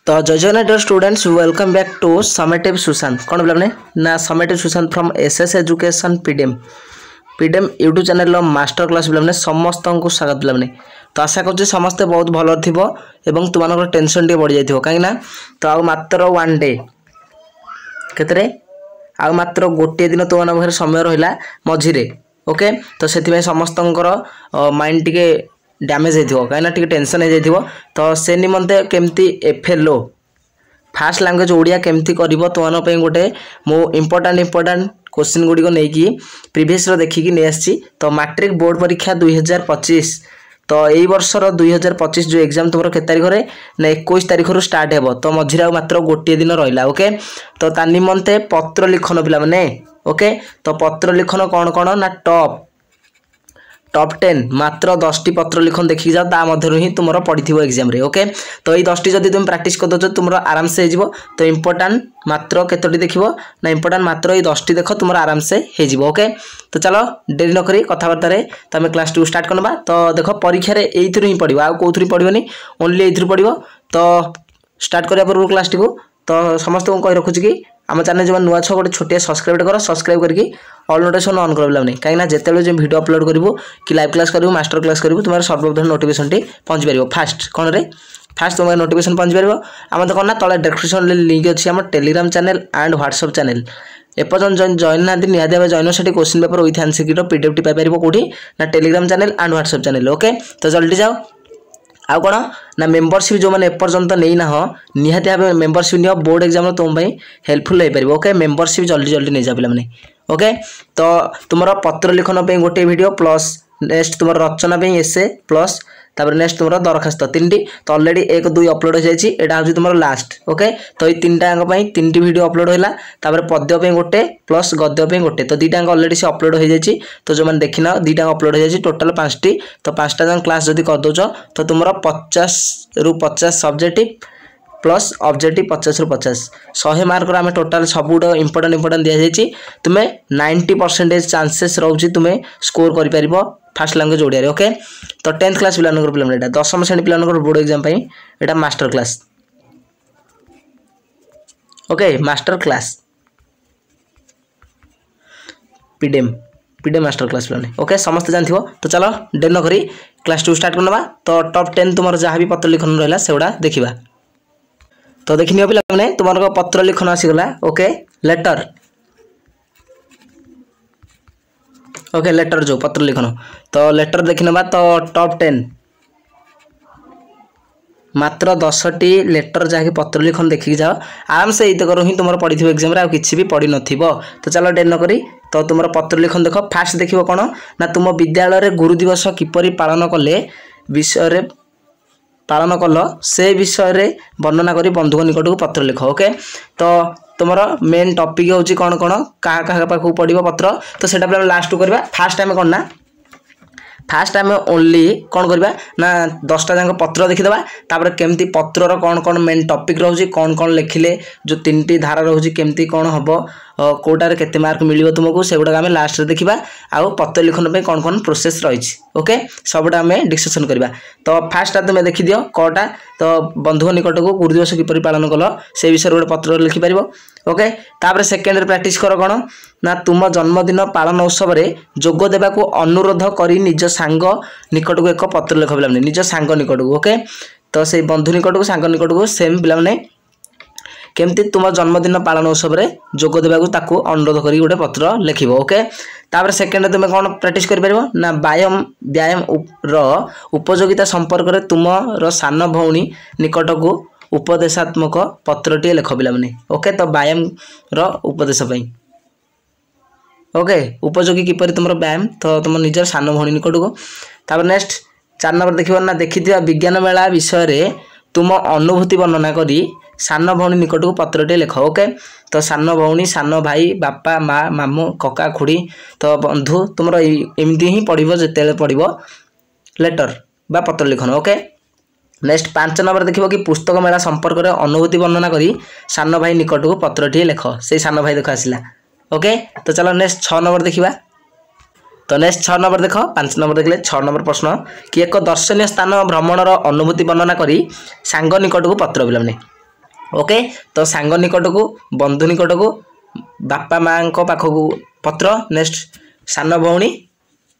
तो जय Jagannath dear students welcome back to summative Sushant कौन बोला ना summative Sushant from SS education PDM YouTube channel master class बोला समस्त को स्वागत बोला तो आशा कर समस्ते बहुत भल थी एवं तुम टेंशन टे बढ़ी जाइए कहीं तो आ मात्र वन डे केतरे आ मात्र गोटे दिन तुम पाखे समय रहा मझिरे ओके तो से समस्त माइंड टी डैमेज हो कहीं टेंशन हो जाइए तो से निमंते केमती एफएलओ फास्ट लैंग्वेज ओडिया केमती कर तुम गोटे मो इम्पोर्टाट क्वेश्चन गुड़िक नहीं प्रीवियस देखिकी नहीं आसी तो मैट्रिक बोर्ड परीक्षा 2025 तो यही वर्षर 2025 जो एग्जाम तुम के तारीख ना 21 तारीख स्टार्ट हो तो मझे मात्र गोटे दिन रहा ओके तो तार निमंते पत्र लिखन पिला माने ओके तो पत्र लिखन कौन कौन ना टॉप 10 मात्र 10टी पत्र लिखन देखी जाओ ता मध्यरु ही तुमरो पड़िथिबो एग्जाम रे ओके तो ये 10टी जदी तुम प्रैक्टिस कर दो तुमरो आराम से हेजिवो तो इंपोर्टेंट मात्र केतोटी देखिवो ना इंपोर्टेंट मात्र ये 10टी देखो तुमरो आराम से हेजिवो ओके तो चलो देरी न करी कथाबार्ता रे तमे क्लास 2 स्टार्ट करबा तो देखो परीक्षा रे एइथुरु ही पड़िबो आ कोथुरु पड़िबोनी ओनली एइथुरु पड़िबो तो स्टार्ट करिया पूर्व क्लास टी को तो समस्त को कहि रखुची कि आम चैनल जो नुआ छो गोटे छोटिया सब्सक्राइब करके ऑल नोटिफिकेशन ऑन कर लाने कहीं जिते जो वीडियो अपलोड करूँ कि लाइव क्लास करूँ मास्टर क्लास करूँ तुम सर्वप्रथम नोटिफिकेशन टी पहुँच पार फास्ट कौन रे फास्ट तुम नोटिफिकेशन पहुँच पार आम तो कौन ना तले डिस्क्रिप्शन लिंक अच्छी आम Telegram channel and WhatsApp channel एपर्तन जॉइन ना निहाती भाव जॉइन से question paper with answer PDF टी पाइपर कौटी ना Telegram channel and WhatsApp channel okay तो जल्दी जाओ आउ कौन ना मेंबरशिप जो मैंने एपर्तंत नहीं ना निहाती भाव मेंबरशिप नियो बोर्ड एग्जाम तुम हेल्पफुल हो पार ओके मेंबरशिप जल्दी जल्दी नहीं जा पे ओके तो तुम पत्र लिखन पे गोटे वीडियो प्लस नेक्स्ट तुम रचना पे एसे प्लस तापर नेक्स्ट तुम दरखास्त 3टी तो ऑलरेडी 1 2 अपलोड हो जाए यहाँ हूँ तुम लास्ट ओके तो ये 3टा 3टी वीडियो अपलोड होला तापर पद्य पे गोटे प्लस गद्य पे गोटे तो 2टा ऑलरेडी से अपलोड हो जाए तो जो मैंने देखना 2टा अपलोड हो जाए टोटाल 5टी तो 5टा क्लास जब कर दौ तो तुम 50 रु 50 सब्जेक्टिव प्लस ऑब्जेक्टिव 50 रु 50 100 मार्क आम टोटाल सब इंपोर्टेंट दि जाए तुम्हें 90% चांसेस रोचे तुम्हें स्कोर कर फास्ट लैंग्वेज ओडिया ओके तो 10th क्लास पिला पिला दशम श्रेणी पिला बोर्ड एग्जाम यहाँ master class okay master class PDM master class पिला ओके समस्त जानथिबो तो चलो डेर न करी क्लास 2 स्टार्ट करनबा तो टॉप 10 तुम जहाँ भी पत्र लिखन रहा सेगुड़ा देखा तो देखनी पे तुम पत्र लिखन आसीगला ओके लेटर ओके लेटर जो पत्र लिखन तो लेटर देखने तो टॉप 10 मात्र 10टी लेटर जहाँकि पत्र लिखन देखिक जाओ आराम से ये करो ही तुम पढ़ी एग्जाम आ किसी भी पढ़ी नथिबो तो चलो डेर न करी तो तुम पत्र लिखन देख फास्ट देख कौन ना तुम विद्यालय गुरु दिवस किपरि पालन कले विषय पालन कल से विषय वर्णना करी बंधु निकट को पत्र लिख ओके तो तुम मेन टॉपिक होची कौन कौन क्या पाखु पड़ो पत्र तो सेटा पे लास्ट करवा फास्ट टाइम कौन ना फास्ट आम ओनली कौन करवा ना 10टा जाक पत्र देखीदे तापर केमती पत्रर कौन कौन मेन टॉपिक रोचे कौन कौन लिखिले जो 3टी धारा रोचे केमती कौन हम कोटार केते मार्क मिलिबो तुमको सेगुडा आम लास्ट रे देखिबा आउ पत्र लिखन पे कौन कौन प्रोसेस रही ओके सबटा आम डिस्कसन करवा तो फास्ट तुम देखी दियो कटा तो बंधु निकट को गुरु दिवस किपरि पालन कल से विषय गोटे पत्र लिखिपार ओके तापर सेकेंड प्रैक्टिस कर कौन ना तुम जन्मदिन पालन उत्सव रे जोग देबा को अनुरोध करी निज सांग निकट को एक पत्र लिख पे निज सांग निकट को ओके तो से बंधु निकट को सांग निकट को सेम पे केमती तुम जन्मदिन पालन उत्सव रे जोग देबा को ताकू अनुरोध करी गोटे पत्र लिखिबो ओके तापर सेकेंड तुम कौन प्रैक्टिस कर पारिबो ना व्यायाम रो उपयोगिता संपर्क रे तुम रो सान भौणी निकट को उपदेशात्मक पत्रटी लिख पे ओके तो व्यायाम रो उपदेश ओके उपयोगी किपरि तुम व्यायाम तो तुम निजर सान भौणी निकट को तापर नेक्स्ट 4 नंबर देखिबो ना देखिथिबा विज्ञान मेला विषय रे तुम अनुभूति वर्णना करी सान भौणी निकट को पत्रटे लिख ओके तो सान भौणी सान भाई बापा माँ मामू कका खुड़ी तो बंधु तुम एमती ही पढ़ो जिते पढ़ो लेटर बा पत्र लिखन ओके नेक्स्ट 5 नंबर देखिबो कि पुस्तक मेला संपर्क रे अनुभूति वर्णना करी सान भाई निकट को पत्रटे लिख से सान भाई देख आसला ओके तो चलो नेक्स्ट 6 नंबर देखिबा तो नेक्स्ट 6 नंबर देख 5 नंबर देखले 6 नंबर प्रश्न कि एक दर्शनीय स्थान भ्रमणर अनुभूति वर्णना करी सांग निकट को पत्र बिलमने ओके तो सांग निकट को बंधु निकट को बापा माँ पाखक पत्र नेक्स्ट सान भौणी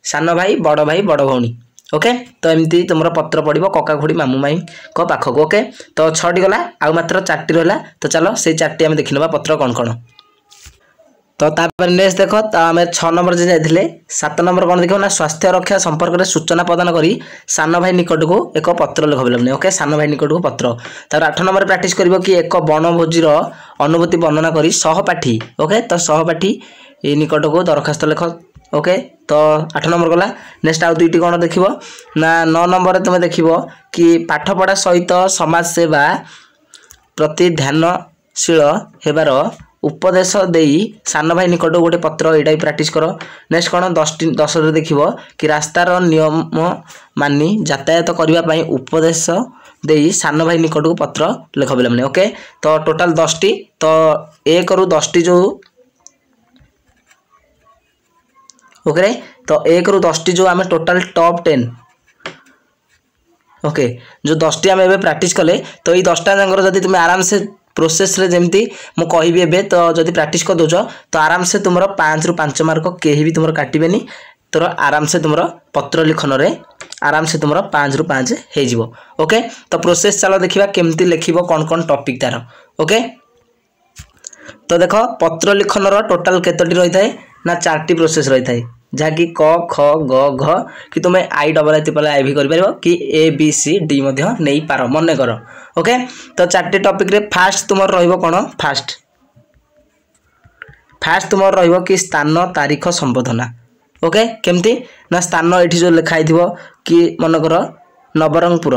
सान भाई बड़ भौणी ओके तो एमती तुम पत्र पड़ो कका खुड़ी मामू माई पाखक ओके तो 6टी गला आउ मात्र 4टी रहा तो चलो से 4टी आम देखी ना पत्र कौन कौन तो तापर नेक्स्ट देख तो आम 6 नंबर जे जाइए 7 नंबर कौन देखो ना स्वास्थ्य रक्षा संपर्क में सूचना प्रदान करी सान भाई निकट को एक पत्र लिख बोलने ओके सान भाई निकट को पत्र तापर 8 नंबर प्रैक्टिस करिवो कि एक बनभोजीर अनुभूति वर्णना करी सहपाठी ओके तो सहपाठी निकट को दरखास्त लिख ओके तो 8 नंबर गला नेक्स्ट आउ दुईटी कौन देखिबो ना 9 नंबर तुम देखिबो कि पाठ पढ़ा सहित समाज सेवा प्रति ध्यानशील हेबार उपदेश देई सान भाई निकट गोटे पत्र यहाँ प्रैक्टिस कर नेक्स्ट कौन 10 देखिबो कि रास्तार नियम मानी यातायात करने उपदेश देई सान भाई निकट को पत्र लिख बोले ओके तो टोटाल 10टी तो 1 रु 10टी जो ओके तो 1 रु 10टी जो आम टोटाल टॉप 10 ओके जो 10टी आम एबे प्रैक्टिस कले तो ये 10टा जांगर जदि तुम आराम से प्रोसेस रे जेमती मु कहबी एबे तो जदि प्रैक्टिस कर दोछ तो आराम से तुम 5 रु 5 मार्क केही भी तुम काटिबेनी तोर आराम से तुम पत्र लिखन रे आराम से तुम 5 रु 5 हे जिवो ओके तो प्रोसेस चलो देखिबा केमती लिखिबो कौन कौन टॉपिक तार ओके तो देखो पत्र लिखन रो टोटाल केतोटी रही थाए ना 4टी प्रोसेस रही थाए जहाँकि क ख ग घ कि तुम आई डबल आई भी कर कि ए बी सी डी नहीं पार मन कर ओके तो 4टी टॉपिक रे फास्ट तुम रहिबो कोन फास्ट तुम रहिबो कि स्थान तारीख संबोधना ओके केमती ना स्थान एठी जो लिखाई थिबो कि मन कर नवरंगपुर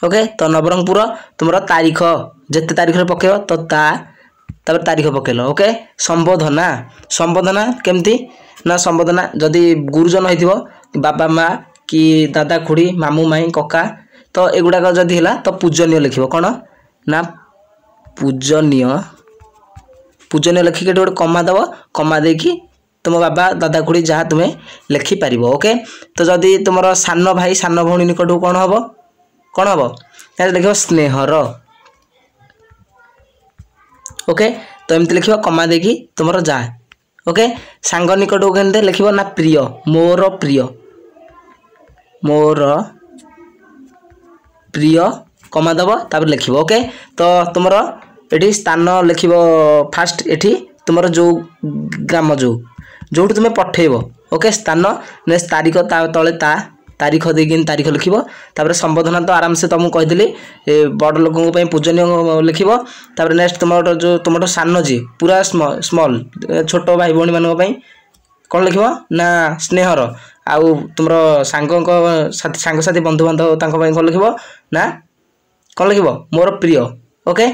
ओके तो नवरंगपुर तुम तारीख जिते तारीख रे पकेबो तो तापर तारीख पकेल ओके संबोधना केमती ना संबोधना जदि गुरुजन होइथिबो बाबा माँ कि दादा खुड़ी मामू माई कका तो एगुड़ाक जदि हैला तो पूजनीय लिखिबो कोन ना पूजनीय लिखिक गोटे कमा दब कमा देकी तुम बाबा दादा खुड़ी जहाँ तुम्हें लिखि पार ओके तो जदि तुम सान भाई सान भौणी निकट कौन हम लिख स्नेहर ओके तो एमती लिख कमा देकी तुम जा ओके सांग निकट को लिख ना प्रिय मोर प्रिय कमा दब तापर लिख ओके तो तुम ये स्थान लिख फास्ट एठी तुम जो ग्राम जो तुम्हें पठेब ओके स्थान नेक्स्ट तारीख तले तारीख देकिन तारीख लिख तापर संबोधना तो आराम से तुमको कही बड़ लोकों पूजनीय लिख तापर नेक्स्ट तुम सान जी पूरा स्मॉल छोट भाई भौणी मान कौन लिख ना स्नेहर आउ तुम सांग साथी बंधु बांधव कौन लिख ना कौन लिख मोर प्रिय ओके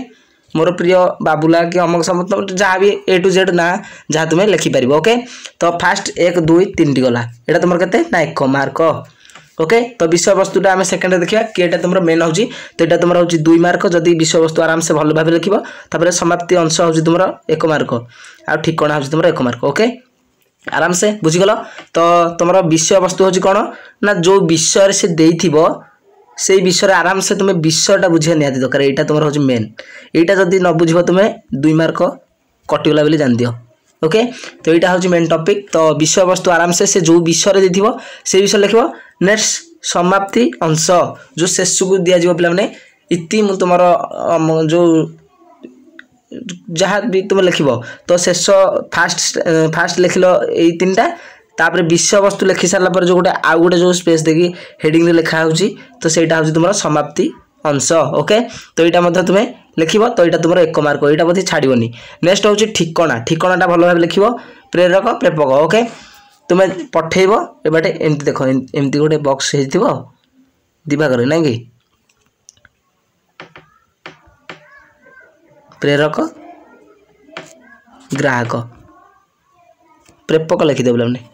मोर प्रिय बाबुला कि अमक समस्त जहाँ भी ए टू जेड ना जहाँ तुम्हें लिखिपार ओके तो फास्ट 1 2 3 गला यहाँ तुम के ना 1 मार्क ओके तो विषय वस्तुटा आम सेकेंड देखा कि एटा तुम मेन हो तो यहाँ तुम हो 2 मार्क जदि विषय वस्तु आराम से भल भाव लिख समाप्ति अंश हो तुम 1 मार्क आ ठिकणा हो तुम 1 मार्क ओके आराम से बुझीगल तो तुम विषय वस्तु हूँ कौन ना जो विषय से देइथिबो से विषय आराम से तुम्हें विषयटा बुझे निहाती दरकार यहाँ तुम हूँ मेन यहाँ जदि न बुझ तुम्हें 2 मार्क कटिगला बोली जान दियो ओके तो यहाँ हूँ मेन टॉपिक तो विषय वस्तु आराम से जो विषय देथिबो से विषय लिख नेक्स्ट समाप्ति अंश जो शेष को दिज्व पे इति तुम जो जहाँ भी तुम लिख तो शेष फास्ट लिखल ये 3टा तापर विषय वस्तु लिखि सारा पर जो गोटे आउ गोटे जो स्पेस देखी हेडिंग लिखा होची तो सेटा होची तुम समाप्ति अंश ओके तो यहाँ तुम्हें लिख तो यहाँ तुम 1 मार्क यहाँ बोधे छाड़बनी नेक्स्ट हूँ ठिकणाटा भल भाव लिख प्रेरक प्रेपक ओके तुम्हें पठेब एबाटे एमती देख एमती गोटे बॉक्स हो दिवाकर ना कि प्रेरक ग्राहक प्रेपक लिखिदे बोले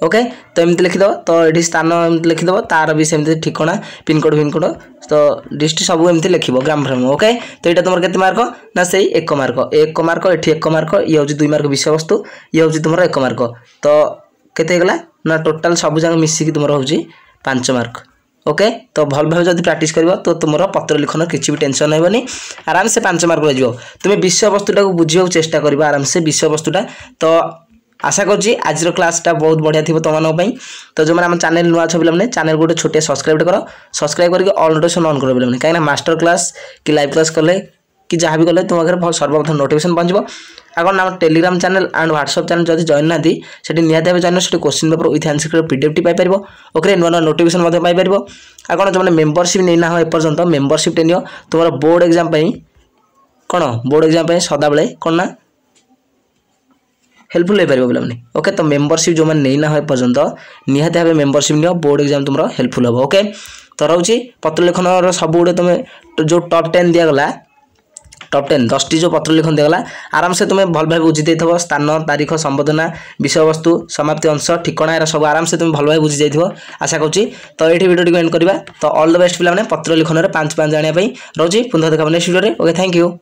ओके तो एमती लिखिद तो ये स्थान एमती लिखिद तार भी सेमती ठिकणा पिनकोड फिनकोड तो डिस्ट्रिक्ट सब एमती लिख ग्राम फ्राम ओके तो यहाँ तुम के मार्क ना से 1 मार्क 1 मार्क ये 1 मार्क ये हूँ 2 मार्क विषय वस्तु ये हूँ तुम 1 मार्क तो केते गला ना टोटाल सब जाक मिसिकी तुम होची 5 मार्क। ओके तो भल भाव जब प्राक्ट कर तो तुम पत्र लिखन किसी भी टेंशन नहीं आराम से 5 मार्क रही तुम्हें विषय वस्तुटा को बुझे चेष्टा कर आराम से विषय वस्तुटा। तो आशा करुँची आज क्लासटा बहुत बढ़िया थी तुम मानी। तो जो मैंने चैनल नुआ अच्छे पे चैनल गोटे छोटे सब्सक्राइब कर सब्सक्राइब करके ऑल नोटिफिकेशन ऑन कर पे कहीं मास्टर क्लास कि लाइव क्लास कले कि जहाँ भी कले तुम घर सर्वप्रथम नोटिफिकेशन पहुँचो। आगे नाम Telegram channel and WhatsApp channel जब जॉइन ना निहती भाव जॉइन से question paper with answer PDF टी पाइपर। ओके नुआ नुआ नोटिफिकेशन पाइपर। आगे जो मेम्बरशिप नहीं ना एपर्यंत मेम्बरशिप टे नियो तुम बोर्ड एग्जाम कौन बोर्ड एग्जाम सदाबले कौन ना हेल्पफुल हो पार पे। ओके तो मेम्बरशिप जो मैंने नहीं ना हो पर्यंत निहती भाव मेम्बरशिप नियो बोर्ड एग्जाम तुम हेल्पफुल हम। ओके तो रोचे पत्र लेखन सब गुड़े तुम्हें जो टॉप 10 दिगला टॉप 10 10 टी जो पत्र लिखन दिगला आराम से तुम्हें भल भाव बुझी देथबो स्थान तारीख संबोधना विषय वस्तु समाप्ति अंश ठिकाना एरा सब आराम से तुम्हें भल भाव बुझी जाइथबो आशा करूँ। तो ये वीडियो को एंड करवा। तो ऑल द बेस्ट पिला पत्र लिखन 5 जाना रोचे पुनः देखा next video. Okay thank you.